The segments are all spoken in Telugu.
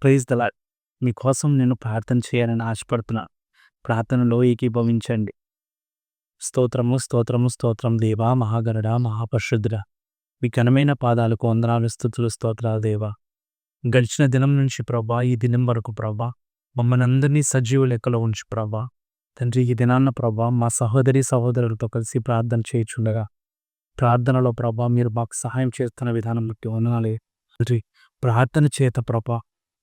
Praise the lord. మీకోసం నేను ప్రార్థన చేయాలని ఆశపడుతున్నాను. ప్రార్థనలో ఏకీభవించండి. స్తోత్రము, స్తోత్రము, స్తోత్రం దేవా, మహాగణుడా, మహాపరిశుద్ధుడా. మీ ఘనమైన పాదాలకు వందనాలు, స్తుతులు, స్తోత్రాలు దేవా. గడిచిన దినం నుంచి ప్రభా, ఈ దినం వరకు ప్రభా, మమ్మల్ని అందరినీ సజీవ లెక్కలో ఉంచి ప్రభా. తండ్రి, ఈ దినాన్న ప్రభా మా సహోదరి సహోదరులతో కలిసి ప్రార్థన చేయుచుండగా, ప్రార్థనలో ప్రభా మీరు మాకు సహాయం చేస్తున్న విధానం బట్టి వందనాలే. తండ్రి, ప్రార్థన చేత ప్రభా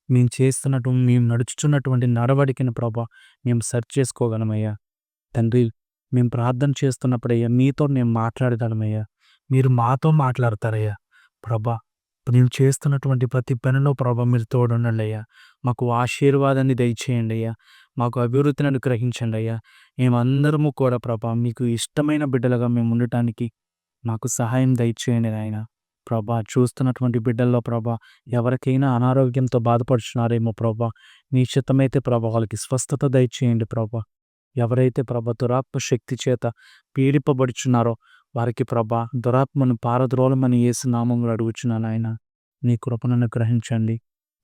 మేము నడుచుచున్నటువంటి నడవడికను ప్రభా మేము సరి చేసుకోగలమయ్యా. తండ్రి, మేము ప్రార్థన చేస్తున్నప్పుడయ్యా మీతో మేము మాట్లాడగలమయ్యా. మీరు మాతో మాట్లాడతారయ్యా. ప్రభా, మేము చేస్తున్నటువంటి ప్రతి పనిలో ప్రభా మీరు తోడుండండి అయ్యా. మాకు ఆశీర్వాదాన్ని దయచేయండి అయ్యా. మాకు అభివృద్ధిని అనుగ్రహించండి అయ్యా. మేమందరము కూడా ప్రభా మీకు ఇష్టమైన బిడ్డలుగా మేము ఉండటానికి మాకు సహాయం దయచేయండి నాయన. ప్రభా, చూస్తున్నటువంటి బిడ్డల్లో ప్రభా ఎవరికైనా అనారోగ్యంతో బాధపడుచున్నారేమో ప్రభా, నీ చిత్తమైతే ప్రభా వాళ్ళకి స్వస్థత దయచేయండి ప్రభా. ఎవరైతే ప్రభా దురాత్మ శక్తి చేత పీడింపబడుచున్నారో వారికి ప్రభా దురాత్మను పారద్రోలమని యేసు నామములో అడుగుచున్నాను ఆయన. నీ కృపను అనుగ్రహించండి.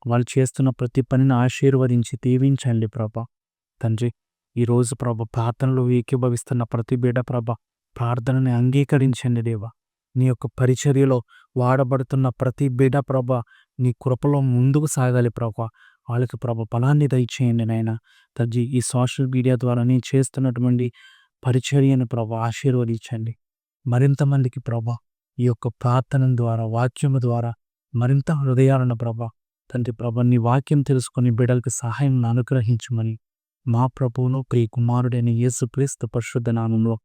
వాళ్ళు చేస్తున్న ప్రతి పనిని ఆశీర్వదించి దీవించండి ప్రభా. తండ్రి, ఈరోజు ప్రభా ప్రార్థనలో ఏకీభవిస్తున్న ప్రతి బిడ్డ ప్రభా ప్రార్థనని అంగీకరించండి దేవా. నీ యొక్క పరిచర్యలో వాడబడుతున్న ప్రతి బిడ్డ ప్రభా నీ కృపలో ముందుకు సాగాలి ప్రభా. వాళ్ళకి ప్రభా బలాన్ని దయచేయండి నాయన. తండ్రి, ఈ సోషల్ మీడియా ద్వారా నేను చేస్తున్నటువంటి పరిచర్యను ప్రభా ఆశీర్వదించండి. మరింత మందికి ప్రభా ఈ యొక్క ప్రార్థన ద్వారా, వాక్యము ద్వారా మరింత హృదయాలను ప్రభా తండ్రి ప్రభా నీ వాక్యం తెలుసుకొని బిడ్డలకు సహాయం అనుగ్రహించమని మా ప్రభువును ప్రియ కుమారుడైన యేసుక్రీస్తు పరిశుద్ధ నామంలో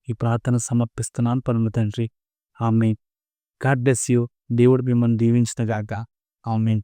ఈ ప్రార్థన సమర్పిస్తున్నాను పరమ తండ్రి. ఆమేన్. God bless you. దేవుడు మిమ్మల్ని దీవించును గాక. ఆమేన్.